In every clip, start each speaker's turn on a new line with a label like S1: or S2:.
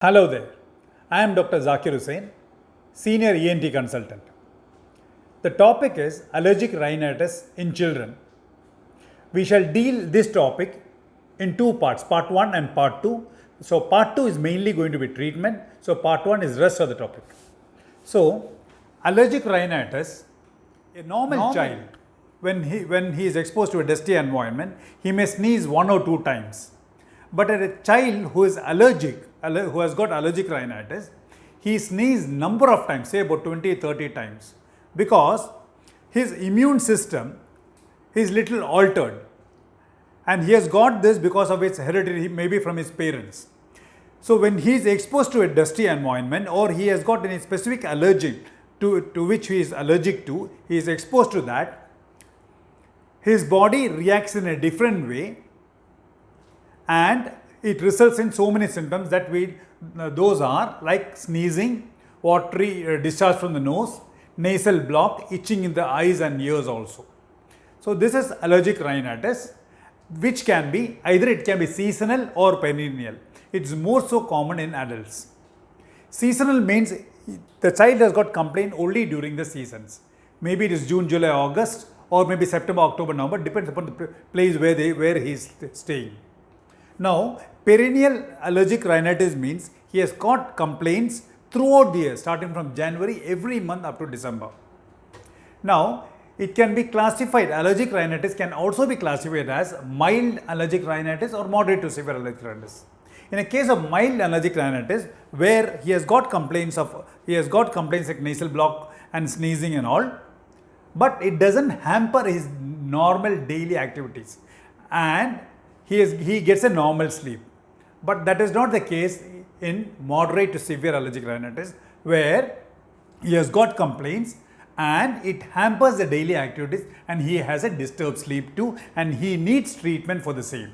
S1: Hello there, I am Dr. Zakir Hussain, Senior ENT Consultant. The topic is allergic rhinitis in children. We shall deal this topic in two parts, part 1 and part 2. So, part 2 is mainly going to be treatment, so part 1 is rest of the topic. So, allergic rhinitis, a normal child, when he is exposed to a dusty environment, he may sneeze 1 or 2 times. But a child who is allergic, who has got allergic rhinitis, he sneezes number of times, say about 20-30 times, because his immune system is little altered, and he has got this because of its heredity, maybe from his parents. So when he is exposed to a dusty environment, or he has got any specific allergen to which he is allergic to, he is exposed to that, his body reacts in a different way, and it results in so many symptoms that those are like sneezing, watery discharge from the nose, nasal block, itching in the eyes and ears also. So this is allergic rhinitis, which can be either it can be seasonal or perennial. It's more so common in adults. Seasonal means the child has got complaint only during the seasons. Maybe it is June, July, August, or maybe September, October, November, depends upon the place where he is staying. Now, perennial allergic rhinitis means he has got complaints throughout the year, starting from January, every month up to December. Now, it can be classified, allergic rhinitis can also be classified as mild allergic rhinitis or moderate to severe allergic rhinitis. In a case of mild allergic rhinitis, where he has got complaints like nasal block and sneezing and all, but it doesn't hamper his normal daily activities, and he gets a normal sleep. But that is not the case in moderate to severe allergic rhinitis, where he has got complaints and it hampers the daily activities, and he has a disturbed sleep too, and he needs treatment for the same.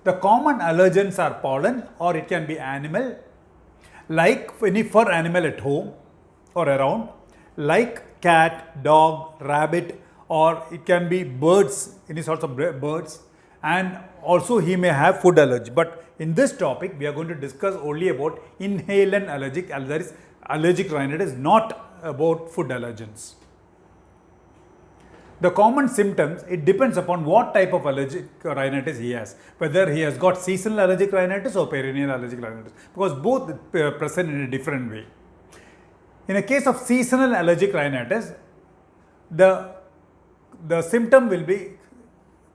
S1: The common allergens are pollen, or it can be animal, like any fur animal at home or around, like cat, dog, rabbit, or it can be birds, any sorts of birds, and also he may have food allergy. But in this topic, we are going to discuss only about inhalant allergic, that is allergic rhinitis, not about food allergens. The common symptoms, it depends upon what type of allergic rhinitis he has, whether he has got seasonal allergic rhinitis or perennial allergic rhinitis, because both present in a different way. In a case of seasonal allergic rhinitis, the symptom will be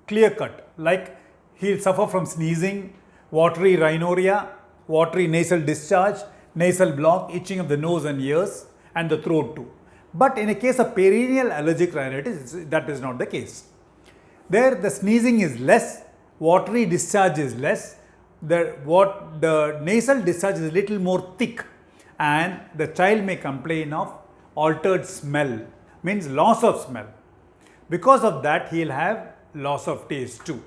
S1: clear cut, like he will suffer from sneezing, watery rhinorrhea, watery nasal discharge, nasal block, itching of the nose and ears, and the throat too. But in a case of perennial allergic rhinitis, that is not the case. There the sneezing is less, watery discharge is less, the nasal discharge is a little more thick, and the child may complain of altered smell, means loss of smell. Because of that, he will have loss of taste too.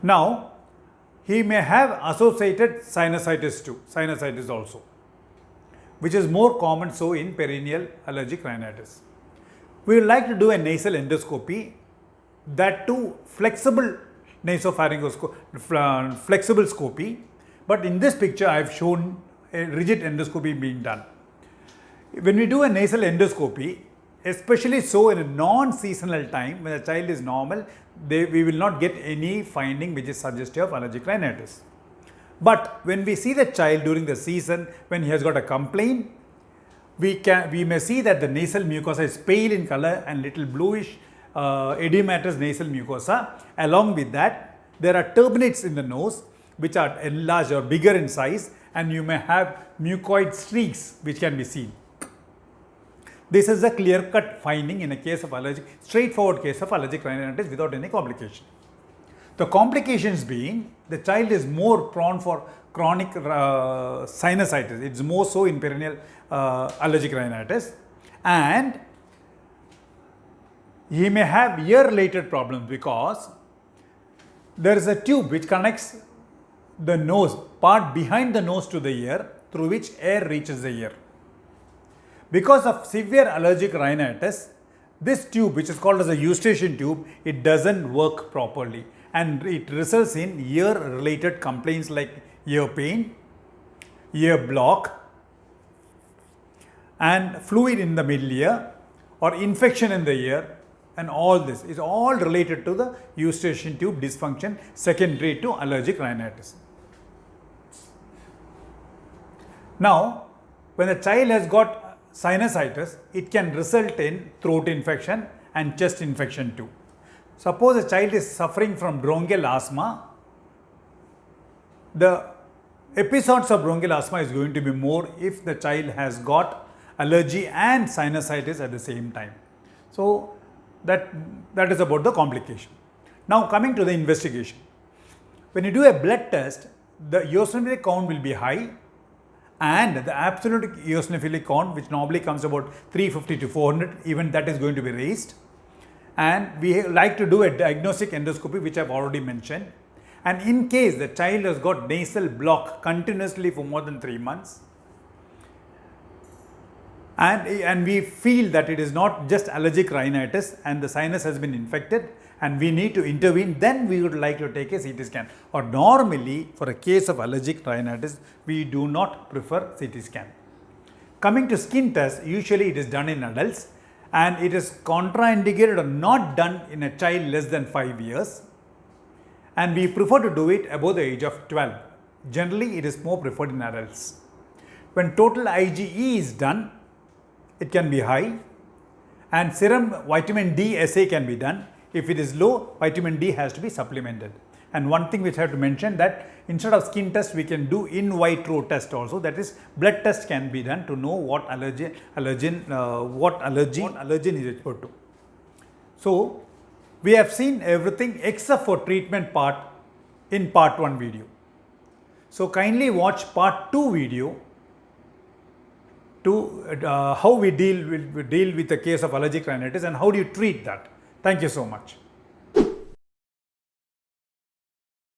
S1: Now, he may have associated sinusitis too, sinusitis also, which is more common so in perennial allergic rhinitis. We would like to do a nasal endoscopy, that too flexible nasopharyngoscopy, flexible scopy, but in this picture I have shown a rigid endoscopy being done. When we do a nasal endoscopy, especially so in a non-seasonal time, when the child is normal, we will not get any finding which is suggestive of allergic rhinitis. But when we see the child during the season, when he has got a complaint, we may see that the nasal mucosa is pale in color and little bluish edematous nasal mucosa. Along with that, there are turbinates in the nose which are enlarged or bigger in size, and you may have mucoid streaks which can be seen. This is a clear-cut finding in a case of straightforward case of allergic rhinitis without any complication. The complications being, the child is more prone for chronic sinusitis. It's more so in perennial allergic rhinitis, and he may have ear-related problems because there is a tube which connects the nose, part behind the nose to the ear, through which air reaches the ear. Because of severe allergic rhinitis, this tube, which is called as a eustachian tube, it doesn't work properly, and it results in ear related complaints like ear pain, ear block, and fluid in the middle ear or infection in the ear, and all this is all related to the eustachian tube dysfunction secondary to allergic rhinitis. Now, when the child has got sinusitis, it can result in throat infection and chest infection too. Suppose a child is suffering from bronchial asthma, the episodes of bronchial asthma is going to be more if the child has got allergy and sinusitis at the same time. So, that is about the complication. Now, coming to the investigation. When you do a blood test, the eosinophilic count will be high, and the absolute eosinophilic count, which normally comes about 350 to 400, even that is going to be raised. And we like to do a diagnostic endoscopy, which I have already mentioned. And in case the child has got nasal block continuously for more than 3 months, and we feel that it is not just allergic rhinitis and the sinus has been infected and we need to intervene, then we would like to take a CT scan. Or normally, for a case of allergic rhinitis, we do not prefer CT scan. Coming to skin test, usually it is done in adults and it is contraindicated or not done in a child less than 5 years. And we prefer to do it above the age of 12. Generally, it is more preferred in adults. When total IgE is done, it can be high, and serum vitamin D assay can be done. If it is low, vitamin D has to be supplemented. And one thing which I have to mention, that instead of skin test, we can do in vitro test also. That is, blood test can be done to know what allergen is exposed to. So, we have seen everything except for treatment part in part 1 video. So, kindly watch part 2 video to how we deal with the case of allergic rhinitis and how do you treat that. Thank you so much.